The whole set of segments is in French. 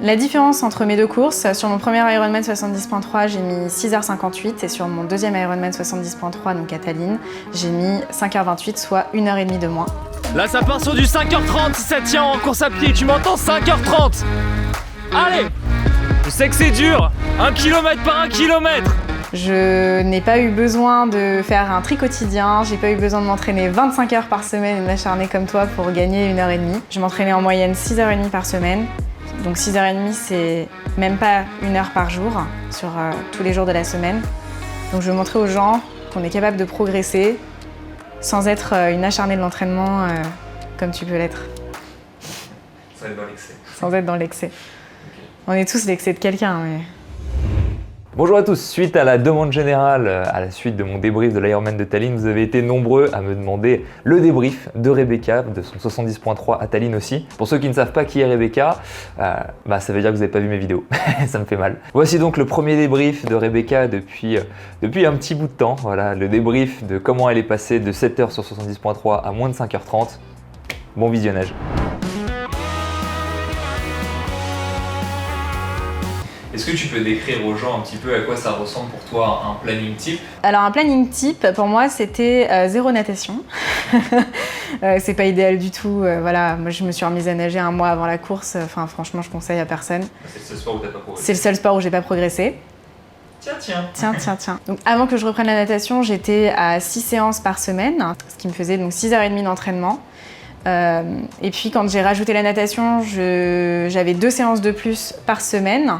La différence entre mes deux courses, sur mon premier Ironman 70.3, j'ai mis 6h58 et sur mon deuxième Ironman 70.3, donc à Tallinn, j'ai mis 5h28, soit 1h30 de moins. Là, ça part sur du 5h30 si ça tient en course à pied, tu m'entends? 5h30. Allez! Je sais que c'est dur, 1 km par 1 km. Je n'ai pas eu besoin de faire un tri quotidien, j'ai pas eu besoin de m'entraîner 25 heures par semaine et de m'acharner comme toi pour gagner 1h30. Je m'entraînais en moyenne 6h30 par semaine, donc 6h30 c'est même pas 1 heure par jour sur tous les jours de la semaine. Donc je veux montrer aux gens qu'on est capable de progresser sans être une acharnée de l'entraînement comme tu peux l'être. Sans être dans l'excès. Sans être dans l'excès. Okay. On est tous l'excès de quelqu'un, mais... Bonjour à tous, suite à la demande générale, à la suite de mon débrief de l'Ironman de Tallinn, vous avez été nombreux à me demander le débrief de Rebecca, de son 70.3 à Tallinn aussi. Pour ceux qui ne savent pas qui est Rebecca, ça veut dire que vous n'avez pas vu mes vidéos, ça me fait mal. Voici donc le premier débrief de Rebecca depuis un petit bout de temps. Voilà, le débrief de comment elle est passée de 7h sur 70.3 à moins de 5h30. Bon visionnage. Est-ce que tu peux décrire aux gens un petit peu à quoi ça ressemble pour toi un planning type? Alors un planning type, pour moi, c'était 0 natation. C'est pas idéal du tout. Voilà, moi je me suis remise à nager un mois avant la course. Enfin, franchement, je conseille à personne. C'est le seul sport où t'as pas progressé? C'est le seul sport où j'ai pas progressé. Tiens. Donc avant que je reprenne la natation, j'étais à 6 séances par semaine, ce qui me faisait donc 6h30 d'entraînement. Et puis quand j'ai rajouté la natation, j'avais 2 séances de plus par semaine.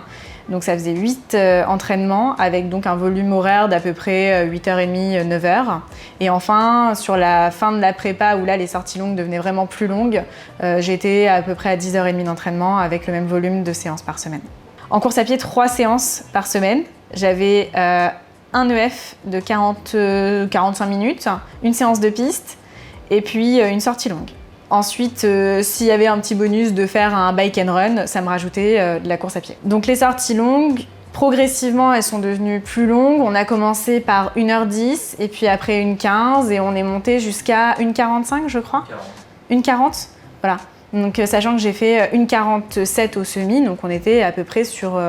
Donc ça faisait 8 entraînements avec donc un volume horaire d'à peu près 8h30, 9h. Et enfin, sur la fin de la prépa où là les sorties longues devenaient vraiment plus longues, j'étais à peu près à 10h30 d'entraînement avec le même volume de séances par semaine. En course à pied, 3 séances par semaine. J'avais un EF de 40-45 minutes, une séance de piste et puis une sortie longue. Ensuite, s'il y avait un petit bonus de faire un bike and run, ça me rajoutait de la course à pied. Donc les sorties longues, progressivement, elles sont devenues plus longues. On a commencé par 1h10 et puis après 1h15 et on est monté jusqu'à 1h45, je crois. 1h40, voilà. Donc sachant que j'ai fait 1h47 au semi, donc on était à peu près sur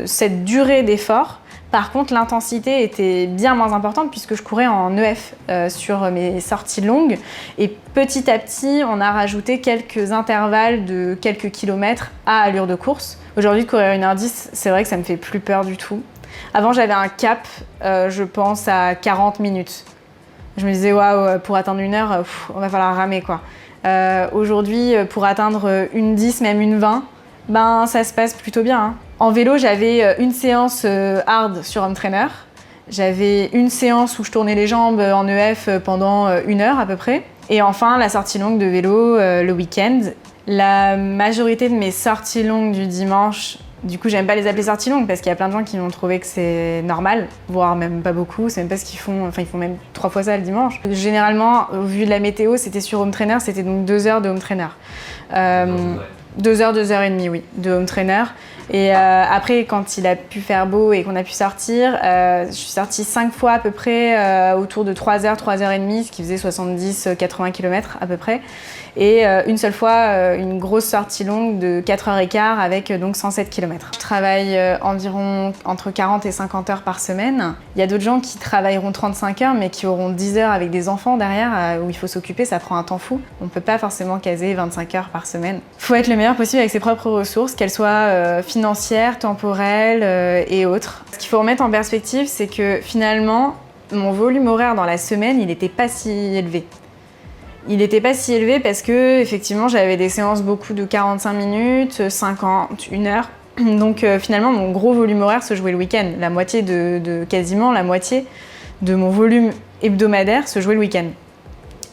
cette durée d'effort. Par contre, l'intensité était bien moins importante puisque je courais en EF sur mes sorties longues. Et petit à petit, on a rajouté quelques intervalles de quelques kilomètres à allure de course. Aujourd'hui, de courir 1h10, c'est vrai que ça me fait plus peur du tout. Avant, j'avais un cap, je pense, à 40 minutes. Je me disais, waouh, pour atteindre 1 heure, on va falloir ramer, quoi. Aujourd'hui, pour atteindre 1h10, même 1h20, ben, ça se passe plutôt bien, hein. En vélo, j'avais une séance hard sur home trainer. J'avais une séance où je tournais les jambes en EF pendant 1 heure à peu près. Et enfin, la sortie longue de vélo le week-end. La majorité de mes sorties longues du dimanche, du coup, j'aime pas les appeler sorties longues parce qu'il y a plein de gens qui vont trouver que c'est normal, voire même pas beaucoup. C'est même pas ce qu'ils font. Enfin, ils font même 3 fois ça le dimanche. Généralement, au vu de la météo, c'était sur home trainer, c'était donc 2 heures de home trainer. 2 heures, 2h30, oui, de home trainer. Et après, quand il a pu faire beau et qu'on a pu sortir, je suis sortie 5 fois à peu près autour de 3h, 3h30, ce qui faisait 70-80 km à peu près. Et une seule fois, une grosse sortie longue de 4h15 avec donc 107 km. Je travaille environ entre 40 et 50 heures par semaine. Il y a d'autres gens qui travailleront 35 heures mais qui auront 10 heures avec des enfants derrière où il faut s'occuper, ça prend un temps fou. On ne peut pas forcément caser 25 heures par semaine. Il faut être le meilleur possible avec ses propres ressources, qu'elles soient financières, temporelles et autres. Ce qu'il faut remettre en perspective, c'est que finalement, mon volume horaire dans la semaine, il n'était pas si élevé. Il n'était pas si élevé parce que effectivement j'avais des séances beaucoup de 45 minutes, 50, 1 heure. Donc finalement mon gros volume horaire se jouait le week-end. Quasiment la moitié de mon volume hebdomadaire se jouait le week-end.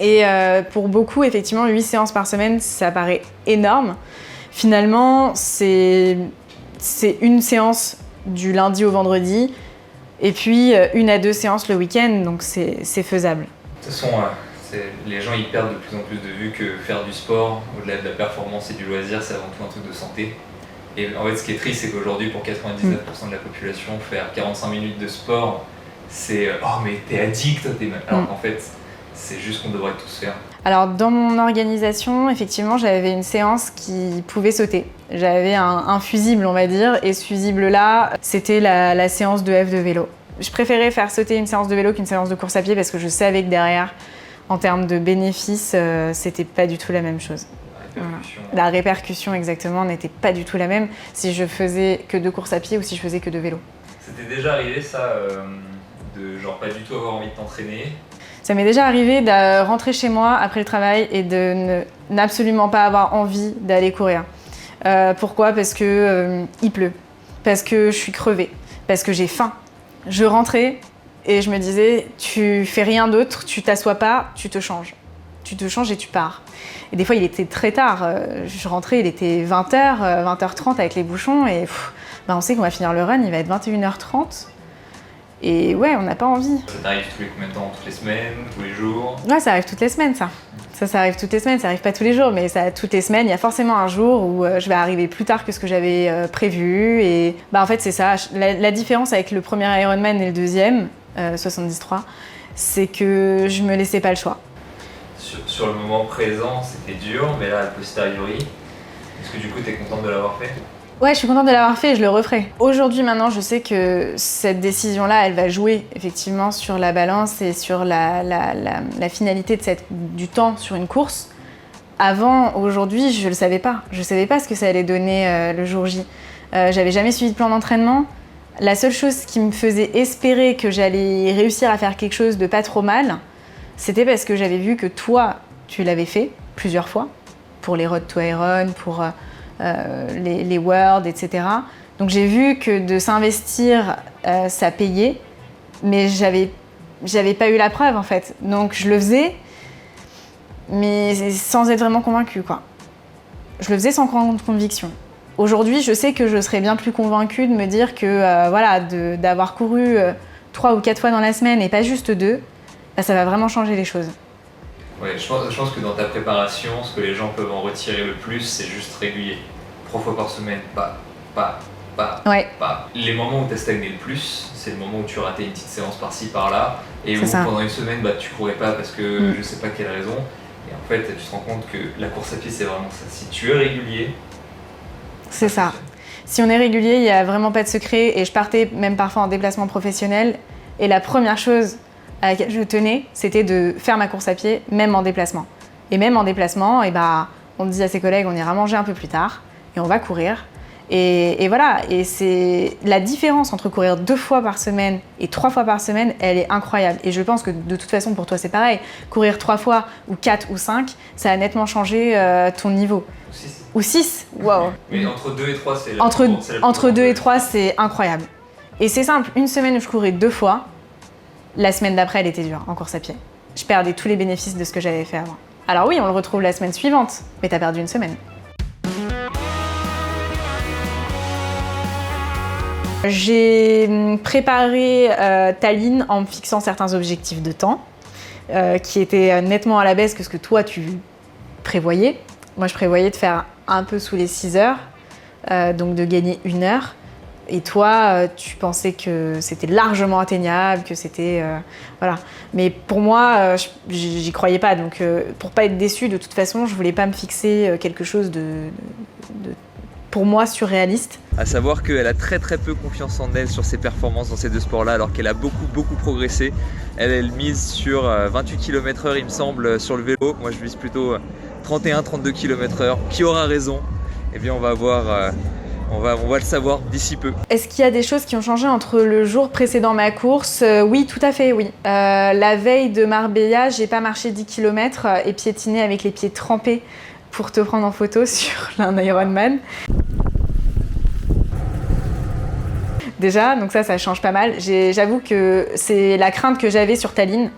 Et pour beaucoup, effectivement, 8 séances par semaine, ça paraît énorme. Finalement, c'est une séance du lundi au vendredi et puis 1 à 2 séances le week-end, donc c'est faisable. De toute façon, les gens ils perdent de plus en plus de vue que faire du sport, au-delà de la performance et du loisir, c'est avant tout un truc de santé. Et en fait, ce qui est triste, c'est qu'aujourd'hui, pour 99% de la population, faire 45 minutes de sport, c'est « Oh, mais t'es addict !» Alors qu'en fait, c'est juste qu'on devrait tous faire. Alors dans mon organisation, effectivement, j'avais une séance qui pouvait sauter. J'avais un fusible, on va dire, et ce fusible-là, c'était la séance de F de vélo. Je préférais faire sauter une séance de vélo qu'une séance de course à pied parce que je savais que derrière, en termes de bénéfices, c'était pas du tout la même chose. La répercussion, exactement, n'était pas du tout la même si je faisais que de course à pied ou si je faisais que de vélo. C'était déjà arrivé ça, de genre pas du tout avoir envie de t'entraîner? Ça m'est déjà arrivé de rentrer chez moi après le travail et de n'absolument pas avoir envie d'aller courir. Pourquoi? Parce que il pleut, parce que je suis crevée, parce que j'ai faim. Je rentrais et je me disais, tu fais rien d'autre, tu t'assois pas, tu te changes. Tu te changes et tu pars. Et des fois, il était très tard. Je rentrais, il était 20h, 20h30 avec les bouchons et on sait qu'on va finir le run, il va être 21h30. Et ouais, on n'a pas envie. Ça t'arrive tous les combien de temps? Toutes les semaines? Tous les jours? Ouais, ça arrive toutes les semaines, ça. Ça arrive toutes les semaines, ça arrive pas tous les jours, mais toutes les semaines, il y a forcément un jour où je vais arriver plus tard que ce que j'avais prévu. Et en fait, c'est ça. La différence avec le premier Ironman et le deuxième, 73, c'est que je me laissais pas le choix. Sur le moment présent, c'était dur, mais là, a posteriori, est-ce que du coup, t'es contente de l'avoir fait? Ouais, je suis contente de l'avoir fait et je le referai. Aujourd'hui, maintenant, je sais que cette décision-là, elle va jouer effectivement sur la balance et sur la finalité du temps sur une course. Avant, aujourd'hui, je le savais pas. Je savais pas ce que ça allait donner le jour J. J'avais jamais suivi de plan d'entraînement. La seule chose qui me faisait espérer que j'allais réussir à faire quelque chose de pas trop mal, c'était parce que j'avais vu que toi, tu l'avais fait plusieurs fois, pour les Road to Iron, pour les Worlds, etc. Donc j'ai vu que de s'investir, ça payait, mais j'avais pas eu la preuve en fait. Donc je le faisais, mais sans être vraiment convaincue, quoi. Je le faisais sans grande conviction. Aujourd'hui, je sais que je serais bien plus convaincue de me dire que d'avoir couru 3 ou 4 fois dans la semaine et pas juste 2, ça va vraiment changer les choses. Ouais, je pense que dans ta préparation, ce que les gens peuvent en retirer le plus, c'est juste régulier. 3 fois par semaine, Ouais. Les moments où tu as stagné le plus, c'est le moment où tu ratais une petite séance par-ci, par-là, et où pendant une semaine, tu courais pas parce que je sais pas quelle raison. Et en fait, tu te rends compte que la course à pied, c'est vraiment ça. Si tu es régulier, c'est ça. Si on est régulier, il n'y a vraiment pas de secret. Et je partais même parfois en déplacement professionnel. Et la première chose à laquelle je tenais, c'était de faire ma course à pied, même en déplacement. Et même en déplacement, on dit à ses collègues, on ira manger un peu plus tard et on va courir. Et voilà, et c'est la différence entre courir 2 fois par semaine et 3 fois par semaine, elle est incroyable. Et je pense que de toute façon, pour toi, c'est pareil. Courir 3 fois ou 4 ou 5, ça a nettement changé ton niveau. Ou 6, waouh. Mais entre 2 et 3, c'est Entre 2 et 3, c'est incroyable. Et c'est simple, une semaine où je courais 2 fois, la semaine d'après, elle était dure en course à pied. Je perdais tous les bénéfices de ce que j'avais fait avant. Alors oui, on le retrouve la semaine suivante, mais t'as perdu une semaine. J'ai préparé Tallinn en me fixant certains objectifs de temps qui étaient nettement à la baisse que ce que toi tu prévoyais. Moi je prévoyais de faire un peu sous les 6 heures, donc de gagner 1 heure. Et toi, tu pensais que c'était largement atteignable, que c'était... voilà. Mais pour moi, j'y croyais pas. Donc pour pas être déçue, de toute façon, je voulais pas me fixer quelque chose de pour moi, surréaliste. À savoir qu'elle a très peu confiance en elle sur ses performances dans ces 2 sports-là, alors qu'elle a beaucoup progressé. Elle mise sur 28 km/h, il me semble, sur le vélo. Moi, je vise plutôt 31-32 km/h. Qui aura raison? Eh bien, on va voir... On va le savoir d'ici peu. Est-ce qu'il y a des choses qui ont changé entre le jour précédent ma course? Oui, tout à fait, oui. La veille de Marbella, j'ai pas marché 10 km et piétiné avec les pieds trempés pour te prendre en photo sur un Ironman. Déjà, donc ça change pas mal. J'avoue que c'est la crainte que j'avais sur Tallinn,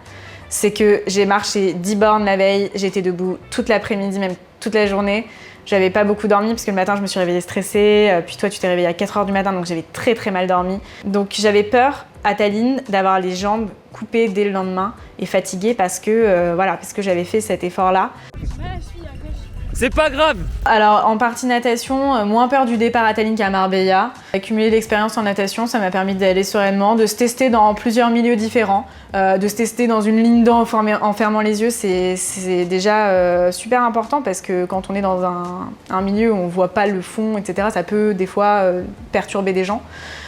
c'est que j'ai marché 10 bornes la veille, j'étais debout toute l'après-midi, même toute la journée. J'avais pas beaucoup dormi parce que le matin je me suis réveillée stressée, puis toi tu t'es réveillée à 4h du matin donc j'avais très mal dormi. Donc j'avais peur à Tallinn d'avoir les jambes coupées dès le lendemain et fatiguée parce que j'avais fait cet effort-là. C'est pas grave. Alors en partie natation, moins peur du départ à Tallinn qu'à Marbella. Accumuler l'expérience en natation, ça m'a permis d'aller sereinement, de se tester dans plusieurs milieux différents, de se tester dans une ligne d'eau en fermant les yeux, c'est déjà super important parce que quand on est dans un milieu où on voit pas le fond, etc., ça peut des fois perturber des gens.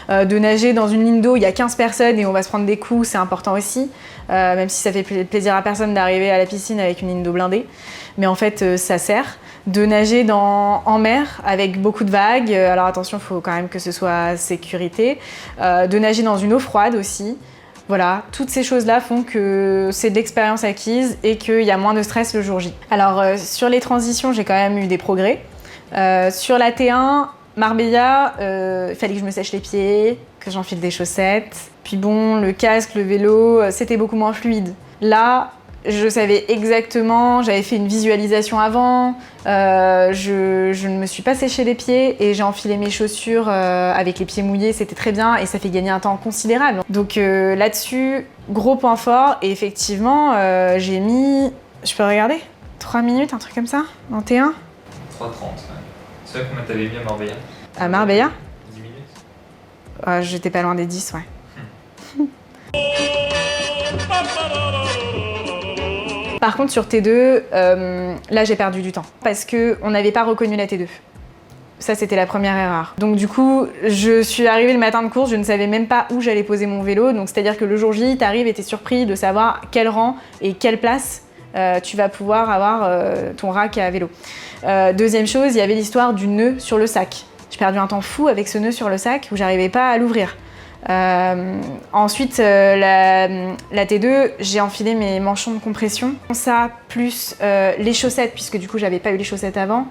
De nager dans une ligne d'eau, il y a 15 personnes et on va se prendre des coups, c'est important aussi, même si ça fait plaisir à personne d'arriver à la piscine avec une ligne d'eau blindée. Mais en fait, ça sert. De nager en mer avec beaucoup de vagues, alors attention, il faut quand même que ce soit sécurité. De nager dans une eau froide aussi. Voilà, toutes ces choses-là font que c'est de l'expérience acquise et qu'il y a moins de stress le jour J. Alors sur les transitions, j'ai quand même eu des progrès. Sur la T1, Marbella, il fallait que je me sèche les pieds, que j'enfile des chaussettes. Puis bon, le casque, le vélo, c'était beaucoup moins fluide. Là, je savais exactement, j'avais fait une visualisation avant, je ne me suis pas séché les pieds et j'ai enfilé mes chaussures avec les pieds mouillés, c'était très bien et ça fait gagner un temps considérable. Donc là-dessus, gros point fort et effectivement, j'ai mis, je peux regarder 3 minutes, un truc comme ça, en T1 3,30, ouais. C'est vrai combien t'avais mis à Marbella? À Marbella 10 minutes. J'étais pas loin des 10, ouais. Par contre, sur T2, là, j'ai perdu du temps parce qu'on n'avait pas reconnu la T2. Ça, c'était la première erreur. Donc du coup, je suis arrivée le matin de course, je ne savais même pas où j'allais poser mon vélo. Donc c'est-à-dire que le jour J, t'arrives et t'es surpris de savoir quel rang et quelle place tu vas pouvoir avoir ton rack à vélo. Deuxième chose, il y avait l'histoire du nœud sur le sac. J'ai perdu un temps fou avec ce nœud sur le sac où j'arrivais pas à l'ouvrir. Ensuite, la T2, j'ai enfilé mes manchons de compression. Ça, plus les chaussettes, puisque du coup, j'avais pas eu les chaussettes avant.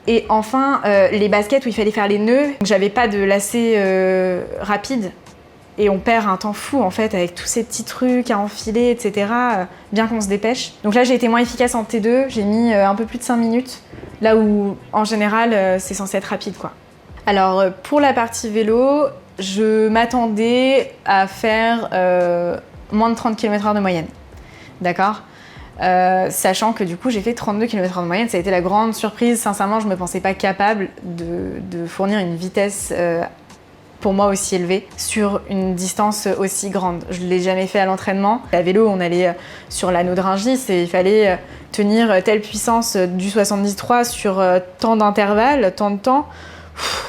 Et enfin, les baskets où il fallait faire les nœuds. J'avais pas de lacets rapides. Et on perd un temps fou, en fait, avec tous ces petits trucs à enfiler, etc. Bien qu'on se dépêche. Donc là, j'ai été moins efficace en T2. J'ai mis un peu plus de 5 minutes. Là où, en général, c'est censé être rapide, quoi. Alors, pour la partie vélo, je m'attendais à faire moins de 30 km/h de moyenne, d'accord, sachant que du coup j'ai fait 32 km/h de moyenne, ça a été la grande surprise. Sincèrement, je ne me pensais pas capable de fournir une vitesse pour moi aussi élevée sur une distance aussi grande. Je ne l'ai jamais fait à l'entraînement. À vélo, on allait sur l'anneau de Rungis et il fallait tenir telle puissance du 73 sur tant d'intervalles, tant de temps.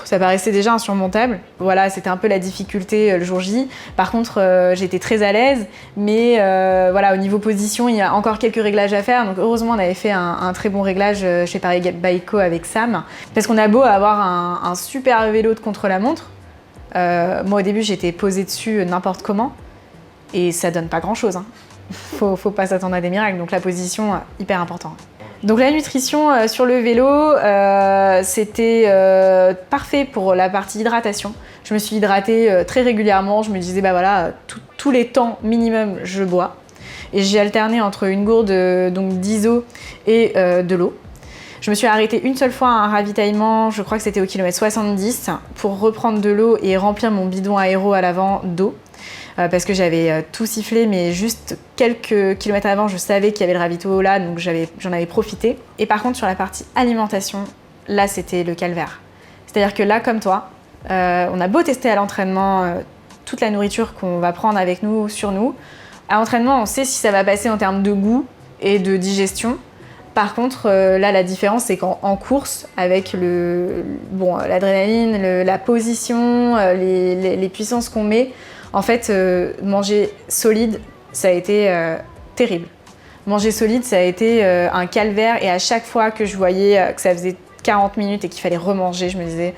Ça paraissait déjà insurmontable. Voilà, c'était un peu la difficulté le jour J. Par contre, j'étais très à l'aise, mais voilà, au niveau position, il y a encore quelques réglages à faire. Donc heureusement, on avait fait un très bon réglage chez Paris Bike Co avec Sam. Parce qu'on a beau avoir un super vélo de contre-la-montre, moi au début, j'étais posée dessus n'importe comment, et ça donne pas grand-chose, hein. Faut pas s'attendre à des miracles, donc la position, hyper important. Donc la nutrition sur le vélo, c'était parfait pour la partie hydratation. Je me suis hydratée très régulièrement, je me disais bah voilà, tous les temps minimum je bois. Et j'ai alterné entre une gourde d'ISO et de l'eau. Je me suis arrêtée une seule fois à un ravitaillement, je crois que c'était au kilomètre 70, pour reprendre de l'eau et remplir mon bidon aéro à l'avant d'eau. Parce que j'avais tout sifflé, mais juste quelques kilomètres avant, je savais qu'il y avait le ravito là, donc j'en avais profité. Et par contre, sur la partie alimentation, là, c'était le calvaire. C'est-à-dire que là, comme toi, on a beau tester à l'entraînement toute la nourriture qu'on va prendre avec nous, sur nous. À l'entraînement, on sait si ça va passer en termes de goût et de digestion. Par contre, là, la différence, c'est qu'en course, avec l'adrénaline, la position, les puissances qu'on met, en fait, manger solide, ça a été terrible. Manger solide, ça a été un calvaire, et à chaque fois que je voyais que ça faisait 40 minutes et qu'il fallait remanger, je me disais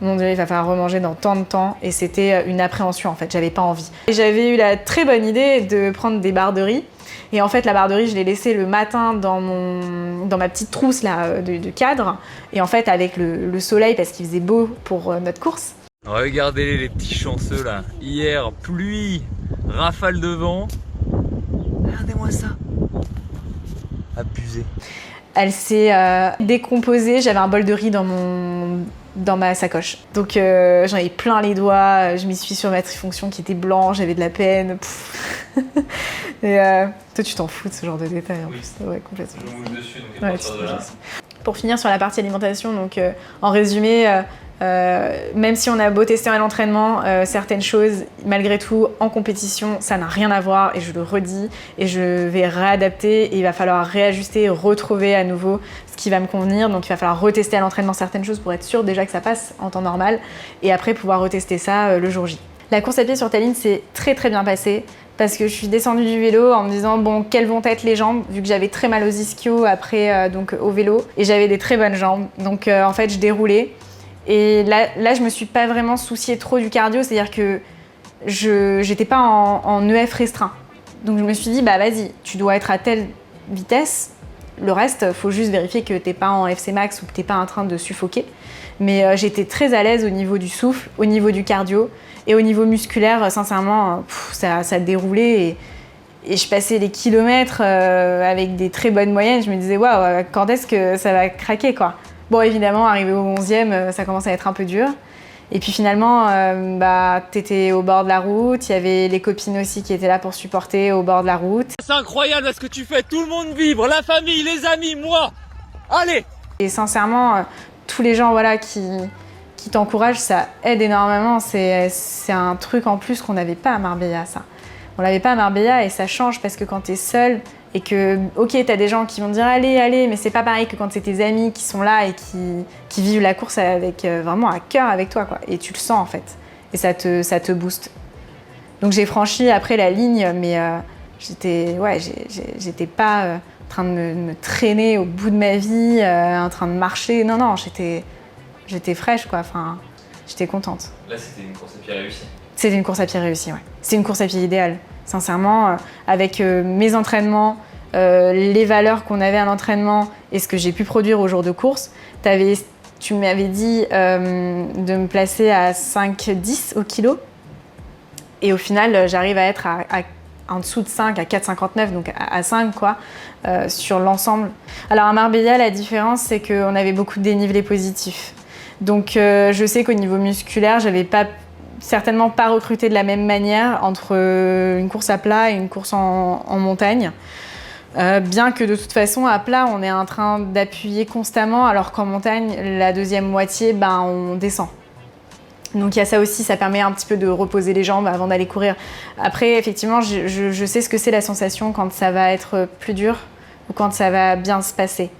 mon Dieu, il va falloir remanger dans tant de temps, et c'était une appréhension en fait, j'avais pas envie. Et j'avais eu la très bonne idée de prendre des barres de riz, et en fait la barre de riz, je l'ai laissée le matin dans ma petite trousse là, de cadre, et en fait avec le soleil, parce qu'il faisait beau pour notre course. Regardez les petits chanceux là, hier pluie, rafale de vent, regardez-moi ça, abusé. Elle s'est décomposée, j'avais un bol de riz dans ma sacoche. Donc j'en avais plein les doigts, je m'y suis sur ma trifonction qui était blanche, j'avais de la peine. Et toi tu t'en fous de ce genre de détails en plus. Ouais, complètement. Je mouche dessus, donc ouais, Pour finir sur la partie alimentation, donc en résumé, même si on a beau tester à l'entraînement, certaines choses, malgré tout, en compétition, ça n'a rien à voir et je le redis et je vais réadapter et il va falloir réajuster, retrouver à nouveau ce qui va me convenir. Donc il va falloir retester à l'entraînement certaines choses pour être sûr déjà que ça passe en temps normal et après pouvoir retester ça le jour J. La course à pied sur Tallinn s'est très bien passée parce que je suis descendue du vélo en me disant bon, quelles vont être les jambes, vu que j'avais très mal aux ischios après donc au vélo et j'avais des très bonnes jambes. Donc en fait je déroulais. Et là, je me suis pas vraiment souciée trop du cardio, c'est-à-dire que j'étais pas en EF restreint. Donc je me suis dit, bah vas-y, tu dois être à telle vitesse. Le reste, faut juste vérifier que t'es pas en FC max ou que t'es pas en train de suffoquer. Mais j'étais très à l'aise au niveau du souffle, au niveau du cardio et au niveau musculaire. Sincèrement, ça déroulait et je passais les kilomètres avec des très bonnes moyennes. Je me disais, waouh, quand est-ce que ça va craquer, quoi. Bon, évidemment, arrivé au 11e, ça commence à être un peu dur. Et puis finalement, t'étais au bord de la route, il y avait les copines aussi qui étaient là pour supporter au bord de la route. C'est incroyable ce que tu fais, tout le monde vibre, la famille, les amis, moi. Allez! Et sincèrement, tous les gens qui t'encouragent, ça aide énormément. C'est un truc en plus qu'on n'avait pas à Marbella, ça. On l'avait pas à Marbella et ça change parce que quand t'es seul, et que, ok, t'as des gens qui vont te dire allez, mais c'est pas pareil que quand c'est tes amis qui sont là et qui vivent la course avec vraiment à cœur avec toi, quoi. Et tu le sens en fait. Et ça te booste. Donc j'ai franchi après la ligne, mais j'étais pas en train de me traîner au bout de ma vie, en train de marcher. Non, j'étais fraîche, quoi. Enfin, j'étais contente. Là, c'était une course à pied réussie. C'était une course à pied réussie, ouais. C'est une course à pied idéale. Sincèrement, avec mes entraînements, les valeurs qu'on avait à l'entraînement et ce que j'ai pu produire au jour de course, tu m'avais dit de me placer à 5,10 au kilo. Et au final, j'arrive à être en dessous de 5, à 4,59, donc à 5, quoi, sur l'ensemble. Alors à Marbella, la différence, c'est qu'on avait beaucoup de dénivelés positifs. Donc je sais qu'au niveau musculaire, j'avais certainement pas recruté de la même manière entre une course à plat et une course en montagne. Bien que de toute façon, à plat, on est en train d'appuyer constamment, alors qu'en montagne, la deuxième moitié, on descend. Donc il y a ça aussi, ça permet un petit peu de reposer les jambes avant d'aller courir. Après, effectivement, je sais ce que c'est la sensation quand ça va être plus dur ou quand ça va bien se passer.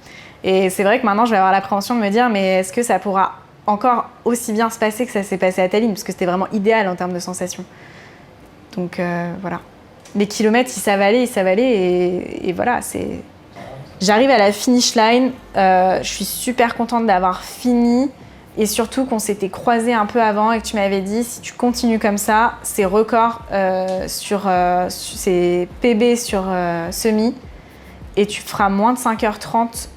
Et c'est vrai que maintenant, je vais avoir l'appréhension de me dire, mais est-ce que ça pourra encore aussi bien se passer que ça s'est passé à Tallinn, parce que c'était vraiment idéal en termes de sensations. Donc voilà. Les kilomètres, ils savent aller et voilà, c'est... J'arrive à la finish line, je suis super contente d'avoir fini et surtout qu'on s'était croisés un peu avant et que tu m'avais dit si tu continues comme ça, c'est record c'est PB sur semi et tu feras moins de 5h30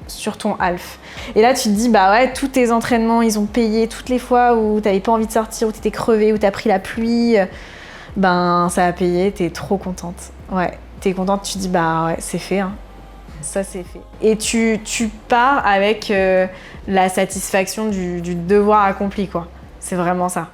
sur ton half. Et là, tu te dis, bah ouais, tous tes entraînements, ils ont payé toutes les fois où t'avais pas envie de sortir, où t'étais crevée, où t'as pris la pluie. Ça a payé, t'es trop contente. Ouais, t'es contente, tu te dis, bah ouais, c'est fait, hein. Ça, c'est fait. Et tu pars avec la satisfaction du devoir accompli, quoi. C'est vraiment ça.